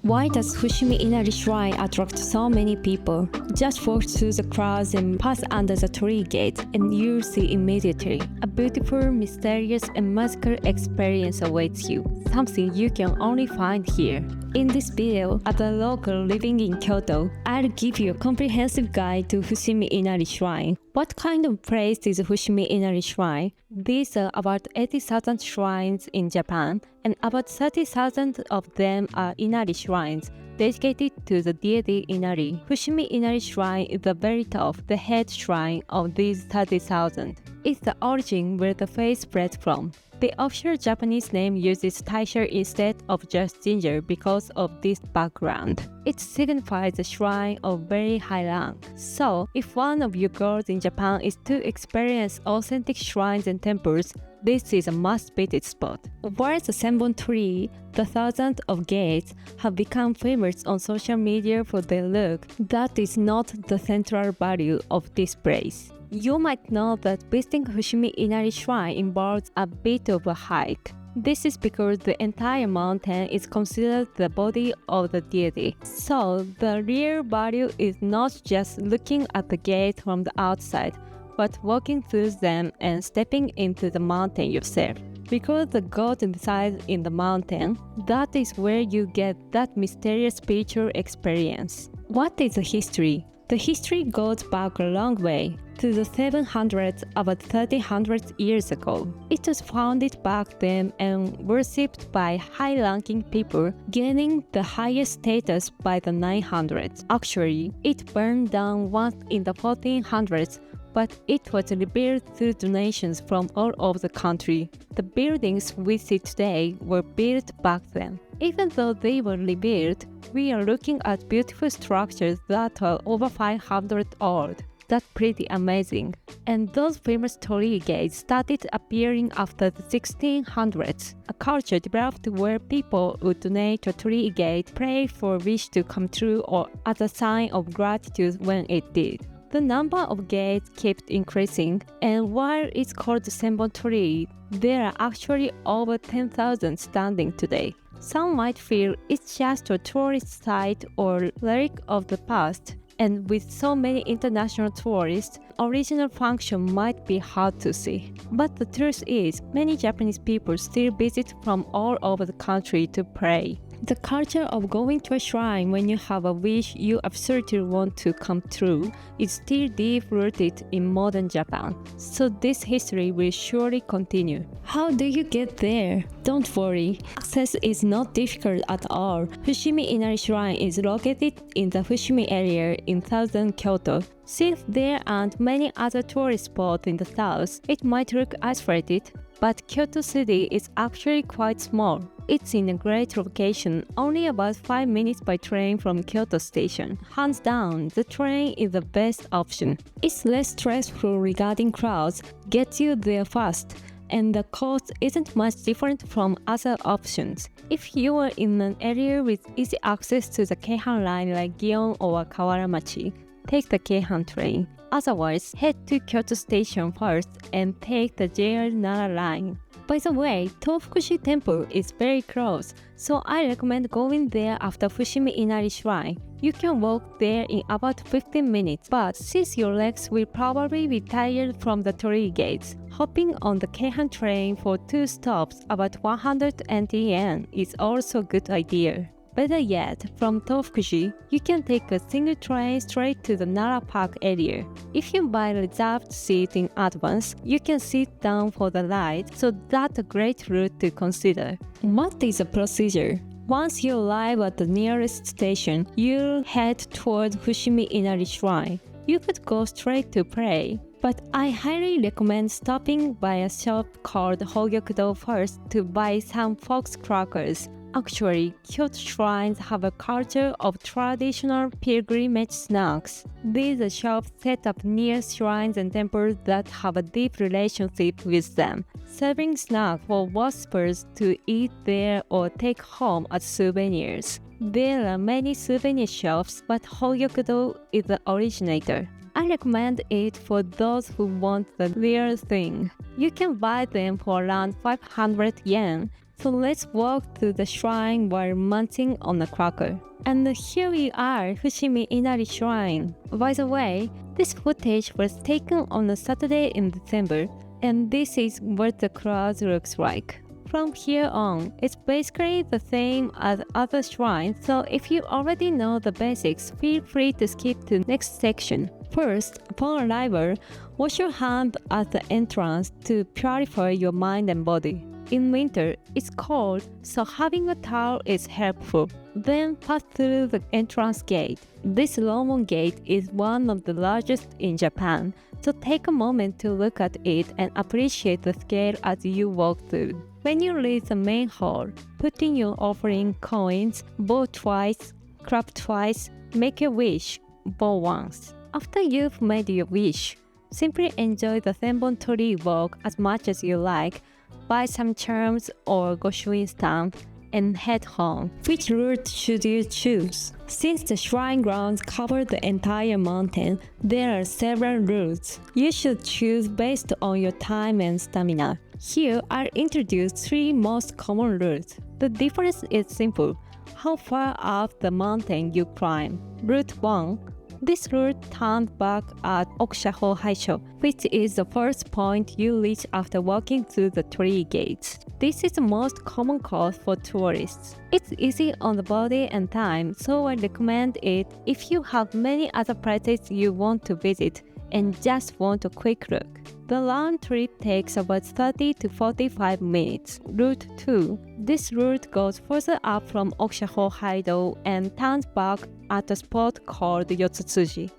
Why does Fushimi Inari Shrine attract so many people? Just walk through the crowds and pass under the torii gate, and you'll see immediately a beautiful, mysterious, and magical experience awaits you. Something you can only find here. In this video, as a local living in Kyoto, I'll give you a comprehensive guide to Fushimi Inari Shrine. What kind of place is Fushimi Inari Shrine? These are about 80,000 shrines in Japan, and about 30,000 of them are Inari shrines, dedicated to the deity Inari. Fushimi Inari Shrine is the very top, the head shrine of these 30,000. It's the origin where the faith spread from. The official Japanese name uses taisha instead of just ginger because of this background. It signifies a shrine of very high rank. So, if one of your goals in Japan is to experience authentic shrines and temples, this is a must-visit spot. While the Senbon tree, the thousands of gates, have become famous on social media for their look, that is not the central value of this place. You might know that visiting Fushimi Inari Shrine involves a bit of a hike. This is because the entire mountain is considered the body of the deity. So, the real value is not just looking at the gate from the outside, but walking through them and stepping into the mountain yourself. Because the god resides in the mountain, that is where you get that mysterious spiritual experience. What is the history? The history goes back a long way, to the 700s, about 1300 years ago. It was founded back then and worshipped by high-ranking people, gaining the highest status by the 900s. Actually, it burned down once in the 1400s, but it was rebuilt through donations from all over the country. The buildings we see today were built back then. Even though they were rebuilt, we are looking at beautiful structures that are over 500 old. That's pretty amazing. And those famous torii gates started appearing after the 1600s. A culture developed where people would donate a torii gate, pray for a wish to come true, or as a sign of gratitude when it did. The number of gates kept increasing, and while it's called the Senbon tree, there are actually over 10,000 standing today. Some might feel it's just a tourist site or relic of the past, and with so many international tourists, original function might be hard to see. But the truth is, many Japanese people still visit from all over the country to pray. The culture of going to a shrine when you have a wish you absolutely want to come true is still deep-rooted in modern Japan, so this history will surely continue. How do you get there? Don't worry, access is not difficult at all. Fushimi Inari Shrine is located in the Fushimi area in southern Kyoto. Since there aren't many other tourist spots in the south, it might look isolated, but Kyoto City is actually quite small. It's in a great location, only about 5 minutes by train from Kyoto Station. Hands down, the train is the best option. It's less stressful regarding crowds, gets you there fast, and the cost isn't much different from other options. If you are in an area with easy access to the Keihan line like Gion or Kawaramachi, take the Keihan train. Otherwise, head to Kyoto Station first and take the JR Nara line. By the way, Tofukushi Temple is very close, so I recommend going there after Fushimi Inari Shrine. You can walk there in about 15 minutes, but since your legs will probably be tired from the torii gates, hopping on the Keihan train for 2 stops about 120 yen is also a good idea. Better yet, from Tofukushi, you can take a single train straight to the Nara Park area. If you buy a reserved seat in advance, you can sit down for the ride, so that's a great route to consider. What is the procedure? Once you arrive at the nearest station, you'll head toward Fushimi Inari Shrine. You could go straight to pray, but I highly recommend stopping by a shop called Hogyokudo first to buy some fox crackers. Actually, Kyoto shrines have a culture of traditional pilgrimage snacks. These are shops set up near shrines and temples that have a deep relationship with them, serving snacks for worshippers to eat there or take home as souvenirs. There are many souvenir shops, but Hogyokudo is the originator. I recommend it for those who want the real thing. You can buy them for around 500 yen, So let's walk through the shrine while munching on a cracker. And here we are, Fushimi Inari Shrine. By the way, this footage was taken on a Saturday in December, and this is what the crowd looks like. From here on, it's basically the same as other shrines, so if you already know the basics, feel free to skip to next section. First, upon arrival, wash your hands at the entrance to purify your mind and body. In winter, it's cold, so having a towel is helpful. Then pass through the entrance gate. This Roman gate is one of the largest in Japan, so take a moment to look at it and appreciate the scale as you walk through. When you leave the main hall, put in your offering coins, bow twice, clap twice, make a wish, bow once. After you've made your wish, simply enjoy the Senbon Torii walk as much as you like, buy some charms or Goshuin stamp, and head home. Which route should you choose? Since the shrine grounds cover the entire mountain, there are several routes. You should choose based on your time and stamina. Here are introduced 3 most common routes. The difference is simple: how far up the mountain you climb. Route 1. This route turns back at Okushaho Haisho, which is the first point you reach after walking through the torii gates. This is the most common course for tourists. It's easy on the body and time, so I recommend it if you have many other places you want to visit and just want a quick look. The round trip takes about 30 to 45 minutes. Route 2. This route goes further up from Okushaho Haido and turns back at a spot called Yotsutsuji.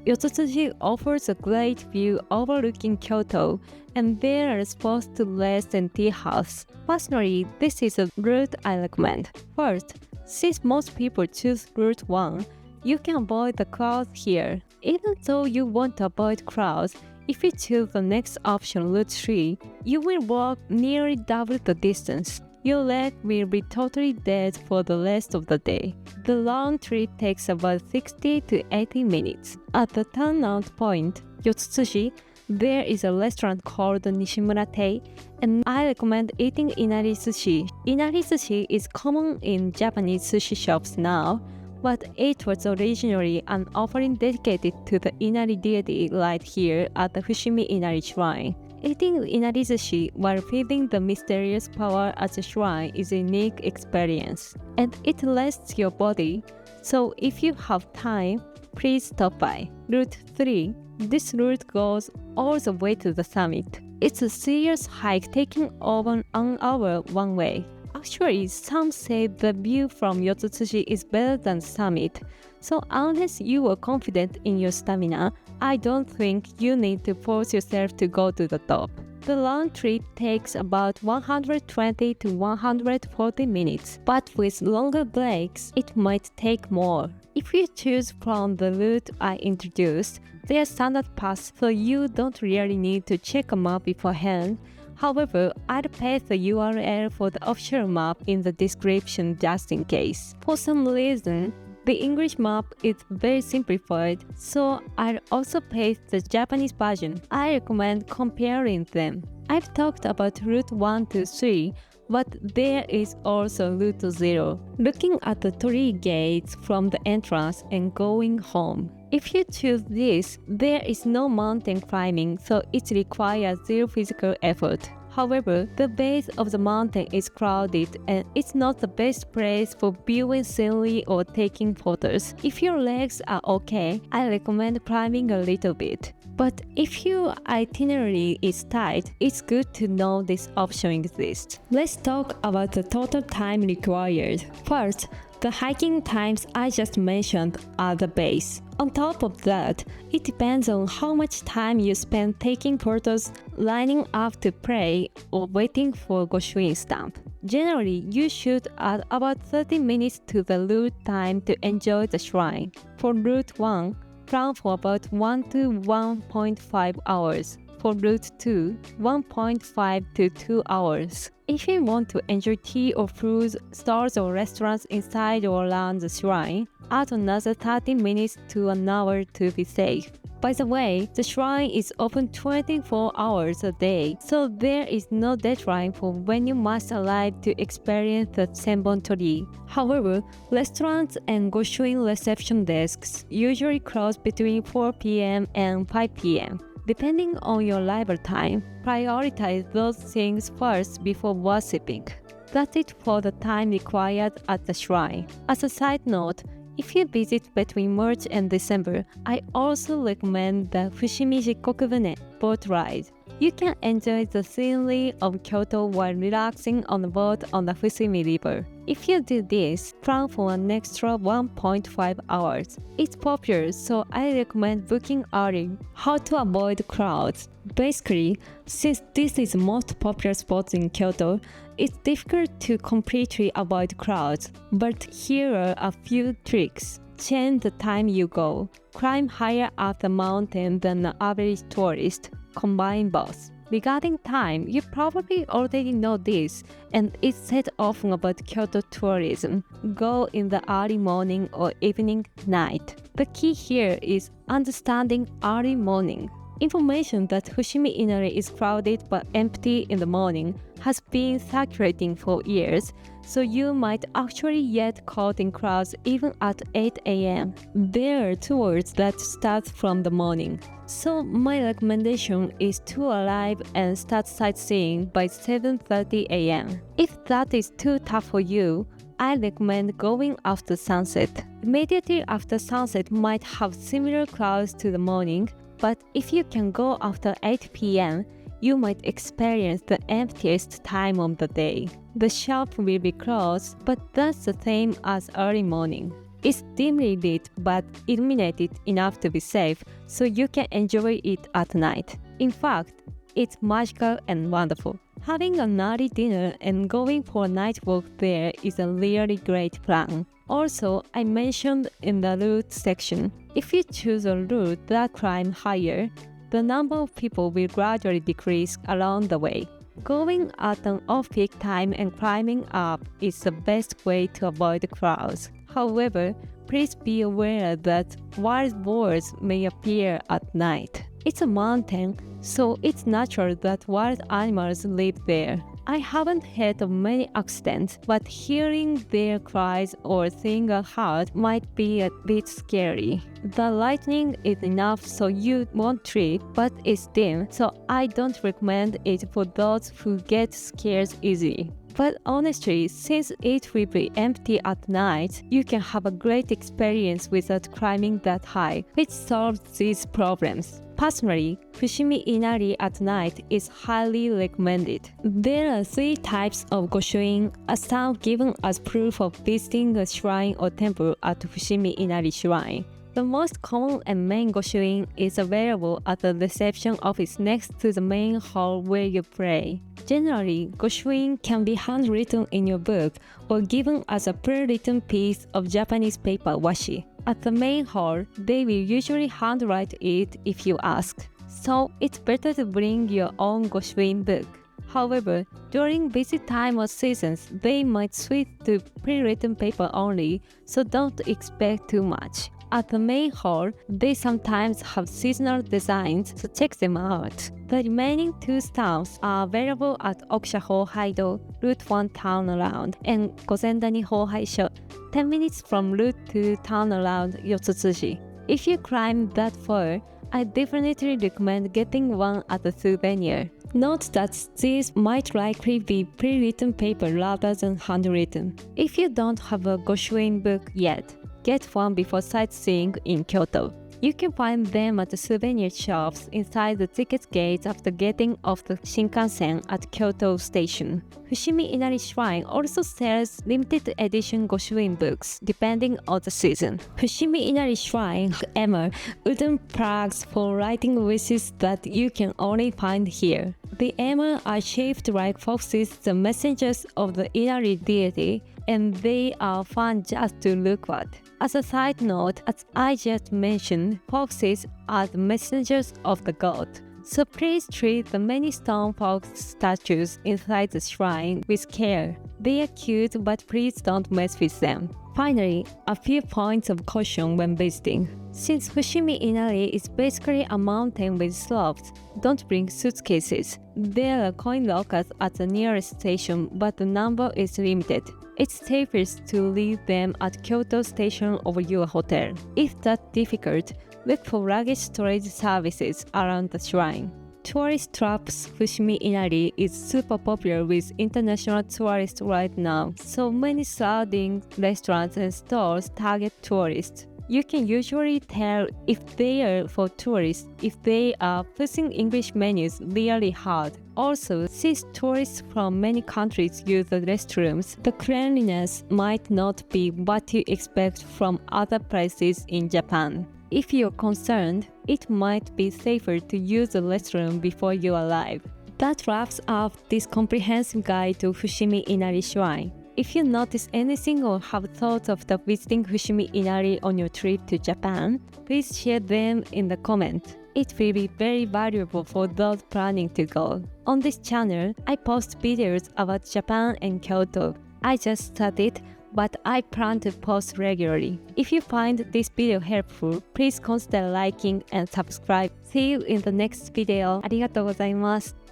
Yotsutsuji offers a great view overlooking Kyoto, and there are spots to rest and tea house. Personally, this is a route I recommend. First, since most people choose Route 1, you can avoid the crowds here. Even though you want to avoid crowds, if you choose the next option, Route 3, you will walk nearly double the distance. Your leg will be totally dead for the rest of the day. The round trip takes about 60 to 80 minutes. At the turnout point, Yotsutsuji, there is a restaurant called Nishimura Tei, and I recommend eating inari sushi. Inari sushi is common in Japanese sushi shops now, but it was originally an offering dedicated to the Inari deity right here at the Fushimi Inari Shrine. Eating inari sushi while feeling the mysterious power at the shrine is a unique experience, and it rests your body, so if you have time, please stop by. Route 3. This route goes all the way to the summit. It's a serious hike taking over an hour one way. Actually, some say the view from Yotsutsuji is better than the summit, so unless you are confident in your stamina, I don't think you need to force yourself to go to the top. The round trip takes about 120 to 140 minutes, but with longer breaks, it might take more. If you choose from the route I introduced, they are standard pass, so you don't really need to check a map beforehand. However, I'll paste the URL for the official map in the description just in case. For some reason, the English map is very simplified, so I'll also paste the Japanese version. I recommend comparing them. I've talked about Route 1 to 3, but there is also Route 0, looking at the torii gates from the entrance and going home. If you choose this, there is no mountain climbing, so it requires zero physical effort. However, the base of the mountain is crowded and it's not the best place for viewing scenery or taking photos. If your legs are okay, I recommend climbing a little bit. But if your itinerary is tight, it's good to know this option exists. Let's talk about the total time required. First, the hiking times I just mentioned are the base. On top of that, it depends on how much time you spend taking photos, lining up to pray, or waiting for Goshuin stamp. Generally, you should add about 30 minutes to the route time to enjoy the shrine. For Route 1, plan for about 1 to 1.5 hours. For Route 2, 1.5 to 2 hours. If you want to enjoy tea or food, stores or restaurants inside or around the shrine, add another 30 minutes to an hour to be safe. By the way, the shrine is open 24 hours a day, so there is no deadline for when you must arrive to experience the Senbon Torii. However, restaurants and Goshuin reception desks usually close between 4 p.m. and 5 p.m. Depending on your arrival time, prioritize those things first before worshipping. That's it for the time required at the shrine. As a side note, if you visit between March and December, I also recommend the Fushimi Shikokubune boat ride. You can enjoy the scenery of Kyoto while relaxing on a boat on the Fushimi River. If you do this, plan for an extra 1.5 hours. It's popular, so I recommend booking early. How to avoid crowds? Basically, since this is the most popular spot in Kyoto, it's difficult to completely avoid crowds. But here are a few tricks. Change the time you go. Climb higher up the mountain than the average tourist. Combine both. Regarding time, you probably already know this, and it's said often about Kyoto tourism. Go in the early morning or evening night. The key here is understanding early morning. Information that Fushimi Inari is crowded but empty in the morning has been circulating for years, so you might actually get caught in crowds even at 8 a.m. There are tours that start from the morning, so my recommendation is to arrive and start sightseeing by 7:30 a.m. If that is too tough for you, I recommend going after sunset. Immediately after sunset might have similar crowds to the morning, but if you can go after 8 p.m., you might experience the emptiest time of the day. The shop will be closed, but that's the same as early morning. It's dimly lit but illuminated enough to be safe, so you can enjoy it at night. In fact, it's magical and wonderful. Having an early dinner and going for a night walk there is a really great plan. Also, I mentioned in the route section, if you choose a route that climbs higher, the number of people will gradually decrease along the way. Going at an off-peak time and climbing up is the best way to avoid crowds. However, please be aware that wild boars may appear at night. It's a mountain, so it's natural that wild animals live there. I haven't heard of many accidents, but hearing their cries or seeing a heart might be a bit scary. The lighting is enough so you won't trip, but it's dim, so I don't recommend it for those who get scared easily. But honestly, since it will be empty at night, you can have a great experience without climbing that high, which solves these problems. Personally, Fushimi Inari at night is highly recommended. There are 3 types of Goshuin, a stamp given as proof of visiting a shrine or temple at Fushimi Inari Shrine. The most common and main Goshuin is available at the reception office next to the main hall where you pray. Generally, Goshuin can be handwritten in your book or given as a pre-written piece of Japanese paper washi. At the main hall, they will usually handwrite it if you ask, so it's better to bring your own Goshuin book. However, during busy time or seasons, they might switch to pre-written paper only, so don't expect too much. At the main hall, they sometimes have seasonal designs, so check them out. The remaining 2 stamps are available at Okusha Hohaido, Route 1 Turnaround, and Gozendani Hohaisho, 10 minutes from Route 2 Turnaround Yotsutsuji. If you climb that far, I definitely recommend getting one as a souvenir. Note that these might likely be pre-written paper rather than handwritten. If you don't have a Goshuin book yet, get one before sightseeing in Kyoto. You can find them at the souvenir shops inside the ticket gates after getting off the Shinkansen at Kyoto Station. Fushimi Inari Shrine also sells limited edition Goshuin books depending on the season. Fushimi Inari Shrine emma wooden plugs for writing wishes that you can only find here. The emma are shaped like foxes, the messengers of the Inari deity, and they are fun just to look at. As a side note, as I just mentioned, foxes are the messengers of the god. So please treat the many stone fox statues inside the shrine with care. They are cute, but please don't mess with them. Finally, a few points of caution when visiting. Since Fushimi Inari is basically a mountain with slopes, don't bring suitcases. There are coin lockers at the nearest station, but the number is limited. It's safest to leave them at Kyoto Station or your hotel. If that's difficult, look for luggage storage services around the shrine. Tourist traps Fushimi Inari is super popular with international tourists right now, so many surrounding restaurants and stores target tourists. You can usually tell if they are for tourists if they are pushing English menus really hard. Also, since tourists from many countries use the restrooms, the cleanliness might not be what you expect from other places in Japan. If you're concerned, it might be safer to use the restroom before you arrive. That wraps up this comprehensive guide to Fushimi Inari Shrine. If you notice anything or have thoughts of the visiting Fushimi Inari on your trip to Japan, please share them in the comments. It will be very valuable for those planning to go. On this channel, I post videos about Japan and Kyoto. I just started, but I plan to post regularly. If you find this video helpful, please consider liking and subscribe. See you in the next video. ありがとうございます。